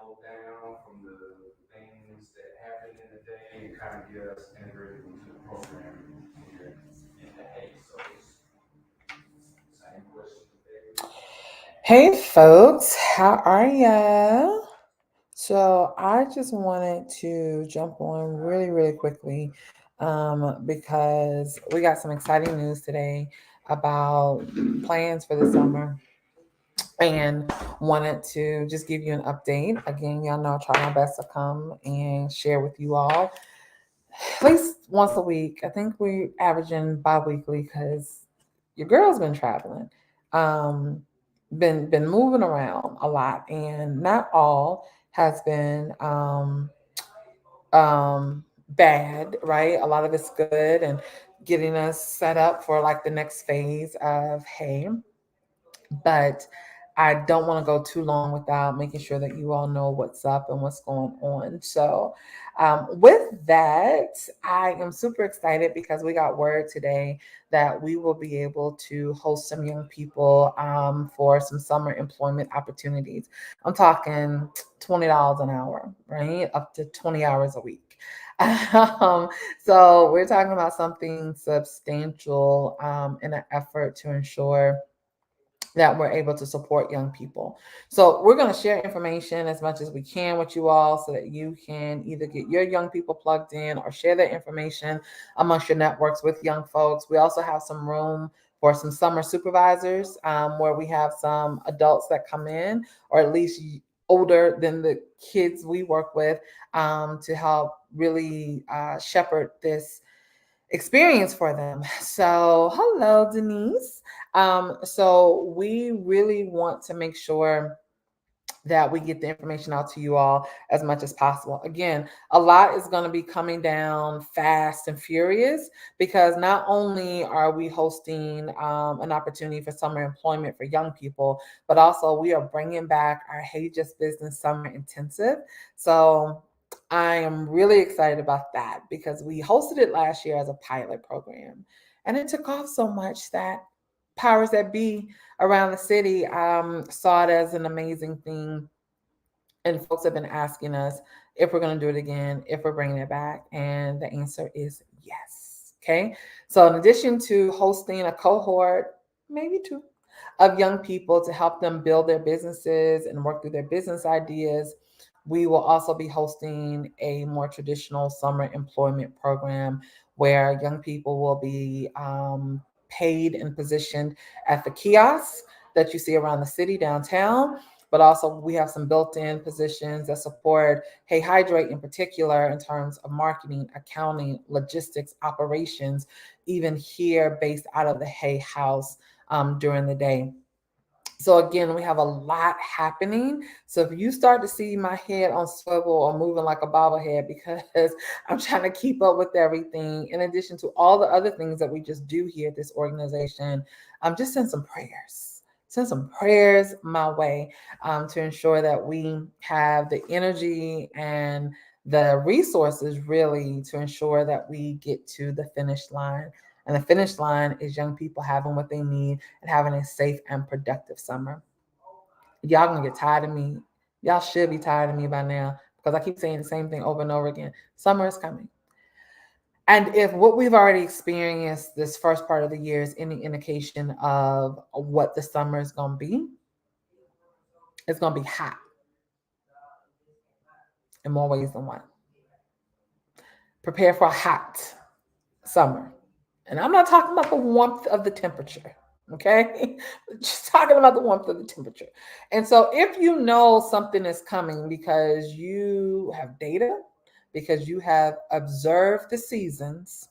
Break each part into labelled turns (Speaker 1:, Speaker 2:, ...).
Speaker 1: slow down from the things that happen in the day and kind of get us integrated into the program here in the Hay. So it's same question today.
Speaker 2: Hey folks, how are ya? So I just wanted to jump on really quickly because we got some exciting news today about plans for the summer and wanted to just give you an update. Again, y'all know I try my best to come and share with you all at least once a week. I think we're averaging bi-weekly because your girl's been traveling, um, been moving around a lot, and not all has been bad, right? A lot of it's good and getting us set up for like the next phase of Hay, but I don't want to go too long without making sure that you all know what's up and what's going on. So, with that, I am super excited because we got word today that we will be able to host some young people for some summer employment opportunities. I'm talking $20 an hour, right? Up to 20 hours a week. Um, so, we're talking about something substantial in an effort to ensure that we're able to support young people. So we're going to share information as much as we can with you all so that you can either get your young people plugged in or share that information amongst your networks with young folks. We also have some room for some summer supervisors where we have some adults that come in, or at least older than the kids we work with, to help really shepherd this experience for them. So, hello, Denise. So we really want to make sure that we get the information out to you all as much as possible. Again, a lot is going to be coming down fast and furious because not only are we hosting an opportunity for summer employment for young people, but also we are bringing back our Hey Just Business Summer Intensive. So I am really excited about that because we hosted it last year as a pilot program, and it took off so much that powers that be around the city saw it as an amazing thing. And folks have been asking us if we're going to do it again, if we're bringing it back. And the answer is yes. Okay. So, in addition to hosting a cohort, maybe two, of young people to help them build their businesses and work through their business ideas, we will also be hosting a more traditional summer employment program where young people will be paid and positioned at the kiosks that you see around the city downtown. But also, we have some built in positions that support Hey Hydrate in particular in terms of marketing, accounting, logistics, operations, even here based out of the Hay House during the day. So again, we have a lot happening. So if you start to see my head on swivel or moving like a bobblehead because I'm trying to keep up with everything, in addition to all the other things that we just do here at this organization, just send some prayers. Send some prayers my way to ensure that we have the energy and the resources really to ensure that we get to the finish line. And the finish line is young people having what they need and having a safe and productive summer. Y'all gonna get tired of me. Y'all should be tired of me by now because I keep saying the same thing over and over again. Summer is coming. And if what we've already experienced this first part of the year is any indication of what the summer is gonna be, it's gonna be hot in more ways than one. Prepare for a hot summer. And I'm not talking about the warmth of the temperature, okay? Just talking about the warmth of the temperature. And so if you know something is coming because you have data, because you have observed the seasons,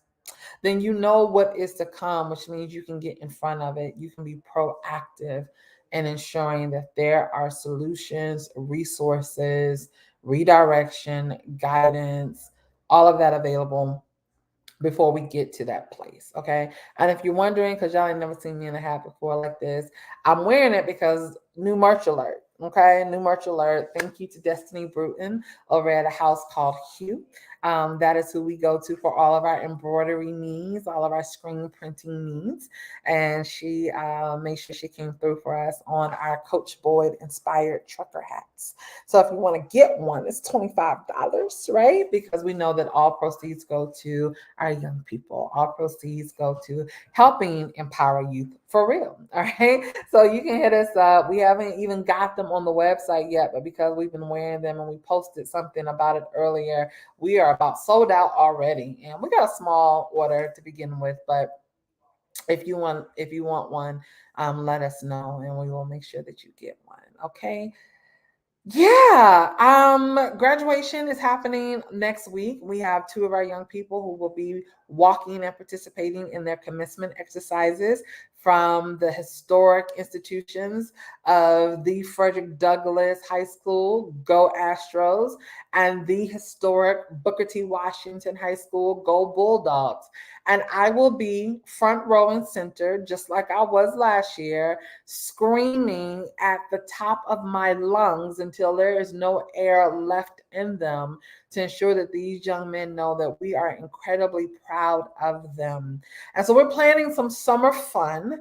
Speaker 2: then you know what is to come, which means you can get in front of it. You can be proactive in ensuring that there are solutions, resources, redirection, guidance, all of that available before we get to that place. Okay. And if you're wondering, because y'all ain't never seen me in a hat before like this, I'm wearing it because new merch alert. Okay. New merch alert. Thank you to Destiny Bruton over at a house called Hue. That is who we go to for all of our embroidery needs, all of our screen printing needs. And she made sure she came through for us on our Coach Boyd inspired trucker hats. So if you want to get one, it's $25, right? Because we know that all proceeds go to our young people. All proceeds go to helping empower youth for real. All right. So you can hit us up. We haven't even got them on the website yet, but because we've been wearing them and we posted something about it earlier, we are about sold out already. And we got a small order to begin with, but if you want one, let us know and we will make sure that you get one. Okay. Yeah, graduation is happening next week. We have two of our young people who will be walking and participating in their commencement exercises from the historic institutions of the Frederick Douglass High School, Go Astros, and the historic Booker T. Washington High School, Go Bulldogs. And I will be front row and center, just like I was last year, screaming at the top of my lungs until there is no air left in them to ensure that these young men know that we are incredibly proud of them. And so we're planning some summer fun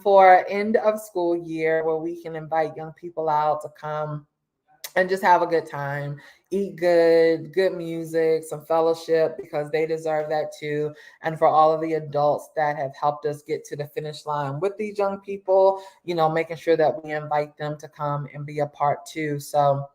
Speaker 2: for end of school year where we can invite young people out to come and just have a good time, eat good music, some fellowship, because they deserve that too. And for all of the adults that have helped us get to the finish line with these young people, making sure that we invite them to come and be a part too. So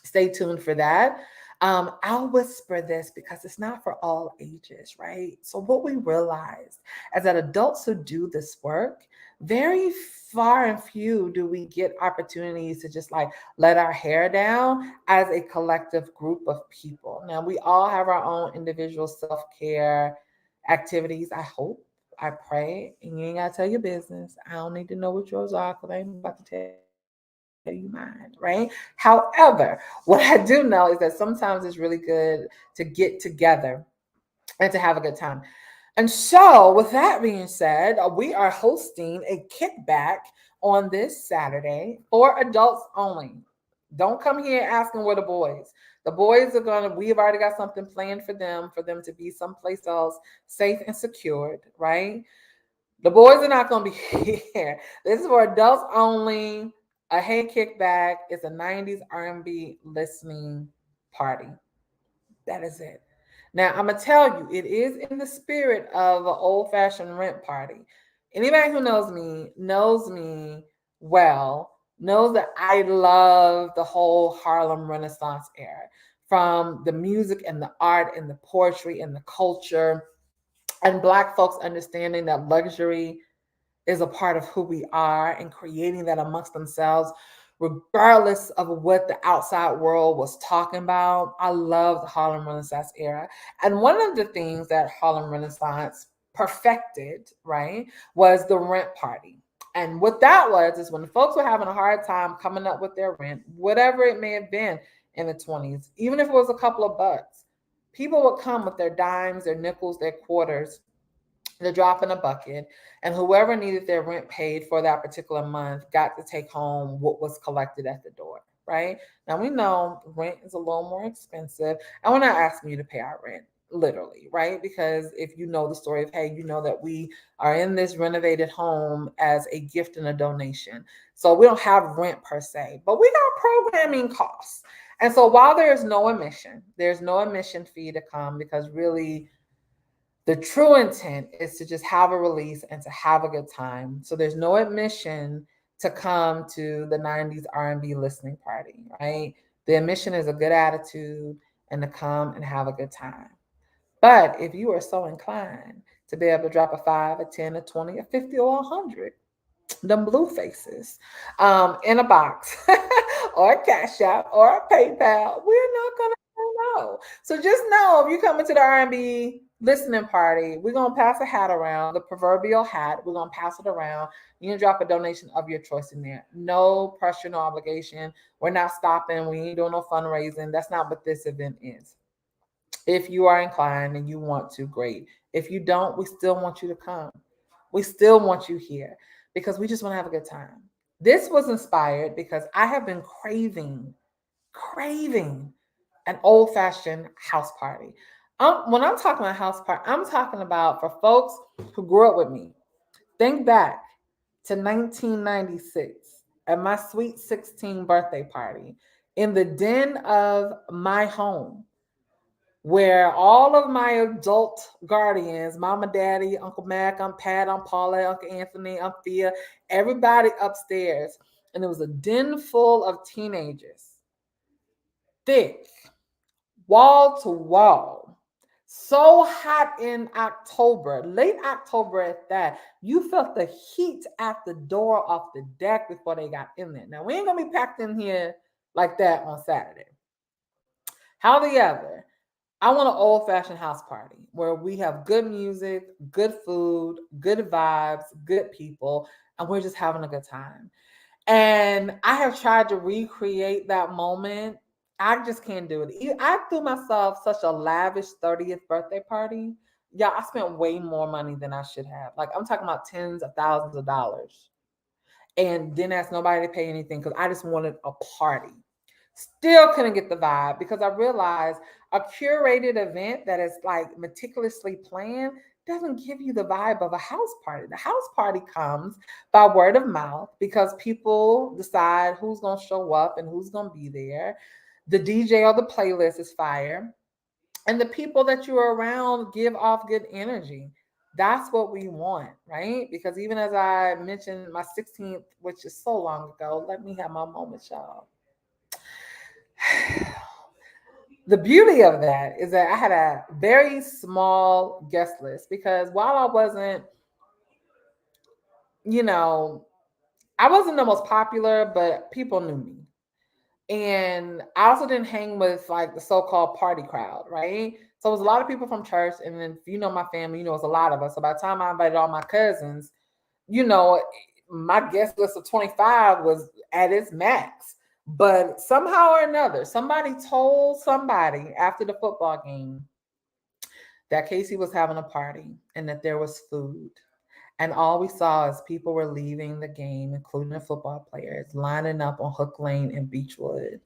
Speaker 2: stay tuned for that. I'll whisper this because it's not for all ages, right? So what we realized is that adults who do this work, very far and few do we get opportunities to just like let our hair down as a collective group of people. Now we all have our own individual self-care activities. I pray, and you ain't gotta tell your business. I don't need to know what yours are because I ain't about to tell you mine, right? However, what I do know is that sometimes it's really good to get together and to have a good time. And so, with that being said, we are hosting a kickback on this Saturday for adults only. Don't come here asking where the boys. The boys are we've already got something planned for them to be someplace else, safe and secured, right? The boys are not going to be here. This is for adults only. A Hey Kickback is a 90s R&B listening party. That is it. Now, I'm going to tell you, it is in the spirit of an old fashioned rent party. Anybody who knows me well, knows that I love the whole Harlem Renaissance era, from the music and the art and the poetry and the culture, and Black folks understanding that luxury is a part of who we are and creating that amongst themselves, regardless of what the outside world was talking about. I love the Harlem Renaissance era. And one of the things that Harlem Renaissance perfected, right, was the rent party. And what that was is when folks were having a hard time coming up with their rent, whatever it may have been in the 20s, even if it was a couple of bucks, people would come with their dimes, their nickels, their quarters, the drop in a bucket, and whoever needed their rent paid for that particular month got to take home what was collected at the door, right? Now we know rent is a little more expensive, and we're not asking you to pay our rent literally, right? Because if you know the story of Hey, you know that we are in this renovated home as a gift and a donation. So we don't have rent per se, but we got programming costs. And so while there's no admission fee to come, because really the true intent is to just have a release and to have a good time. So there's no admission to come to the 90s R&B listening party, right? The admission is a good attitude and to come and have a good time. But if you are so inclined to be able to drop a 5, a 10, a 20, a 50, or 100, them blue faces in a box or a Cash App or a PayPal, we're not going to know. So just know if you come into the R&B listening party, we're going to pass a hat around, the proverbial hat. We're going to pass it around. You can drop a donation of your choice in there. No pressure, no obligation. We're not stopping. We ain't doing no fundraising. That's not what this event is. If you are inclined and you want to, great. If you don't, we still want you to come. We still want you here because we just want to have a good time. This was inspired because I have been craving an old-fashioned house party. When I'm talking about house party, I'm talking about for folks who grew up with me. Think back to 1996 at my sweet 16 birthday party in the den of my home, where all of my adult guardians, Mama, Daddy, Uncle Mac, Aunt Pat, Aunt Paula, Uncle Anthony, Aunt Thea, everybody upstairs. And it was a den full of teenagers, thick, wall to wall. So hot in October, late October at that, you felt the heat at the door off the deck before they got in there. Now, we ain't gonna be packed in here like that on Saturday. However, I want an old fashioned house party where we have good music, good food, good vibes, good people, and we're just having a good time. And I have tried to recreate that moment. I just can't do it. I threw myself such a lavish 30th birthday party. Yeah, I spent way more money than I should have. Like, I'm talking about tens of thousands of dollars. And didn't ask nobody to pay anything because I just wanted a party. Still couldn't get the vibe because I realized a curated event that is like meticulously planned doesn't give you the vibe of a house party. The house party comes by word of mouth because people decide who's going to show up and who's going to be there. The DJ or the playlist is fire. And the people that you're around give off good energy. That's what we want, right? Because even as I mentioned, my 16th, which is so long ago, let me have my moment, y'all. The beauty of that is that I had a very small guest list because while I wasn't, you know, I wasn't the most popular, but people knew me. And I also didn't hang with like the so-called party crowd, right? So it was a lot of people from church. And then if you know my family, you know it's a lot of us. So by the time I invited all my cousins, you know, my guest list of 25 was at its max. But somehow or another, somebody told somebody after the football game that Casey was having a party and that there was food. And all we saw is people were leaving the game, including the football players, lining up on Hook Lane and Beechwood.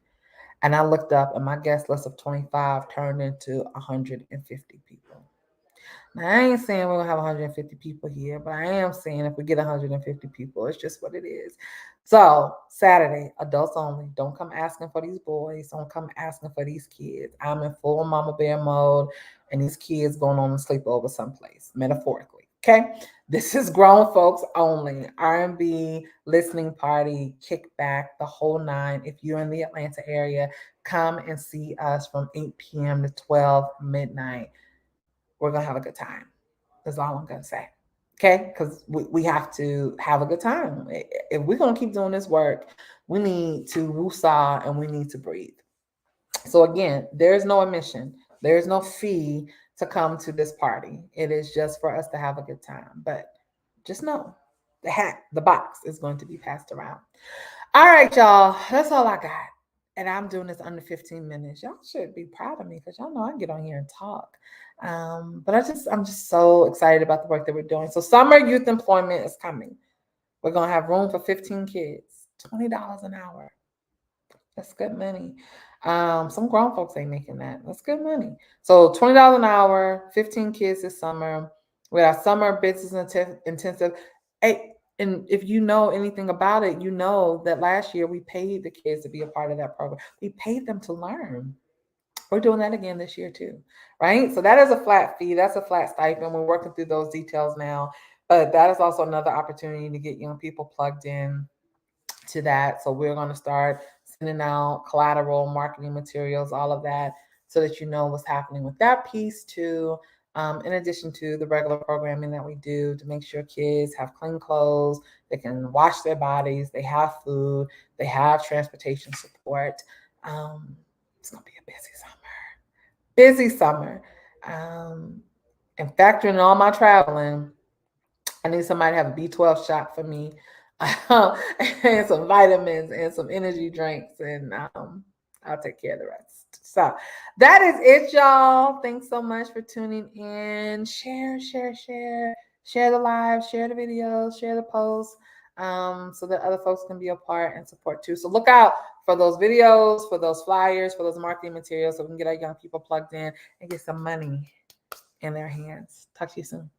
Speaker 2: And I looked up and my guest list of 25 turned into 150 people. Now, I ain't saying we're going to have 150 people here, but I am saying if we get 150 people, it's just what it is. So, Saturday, adults only. Don't come asking for these boys. Don't come asking for these kids. I'm in full mama bear mode, and these kids going on a sleepover someplace, metaphorically. Okay? This is grown folks only. R&B, listening party, kickback, the whole nine. If you're in the Atlanta area, come and see us from 8 p.m. to 12 midnight. We're going to have a good time. That's all I'm going to say. Okay? Because we have to have a good time. If we're going to keep doing this work, we need to woosah and we need to breathe. So again, there's no admission. There's no fee to come to this party. It is just for us to have a good time. But just know the hat, the box is going to be passed around. All right, y'all. That's all I got. And I'm doing this under 15 minutes. Y'all should be proud of me because y'all know I can get on here and talk. But I'm just so excited about the work that we're doing. So summer youth employment is coming. We're gonna have room for 15 kids, $20 an hour. That's good money. Some grown folks ain't making that. That's good money. So $20 an hour, 15 kids this summer. We have summer business intensive. Hey, and if you know anything about it, you know that last year we paid the kids to be a part of that program. We paid them to learn. We're doing that again this year too, right? So that is a flat fee. That's a flat stipend. We're working through those details now, but that is also another opportunity to get young people plugged in to that. So we're going to start sending out collateral, marketing materials, all of that, so that you know what's happening with that piece too. In addition to the regular programming that we do to make sure kids have clean clothes, they can wash their bodies, they have food, they have transportation support. It's going to be a busy summer. And factoring in all my traveling, I need somebody to have a B12 shot for me, and some vitamins and some energy drinks, and I'll take care of the rest. So that is it, y'all. Thanks so much for tuning in. Share the live, share the videos, share the posts. so that other folks can be a part and support too. So look out for those videos, for those flyers, for those marketing materials so we can get our young people plugged in and get some money in their hands. Talk to you soon.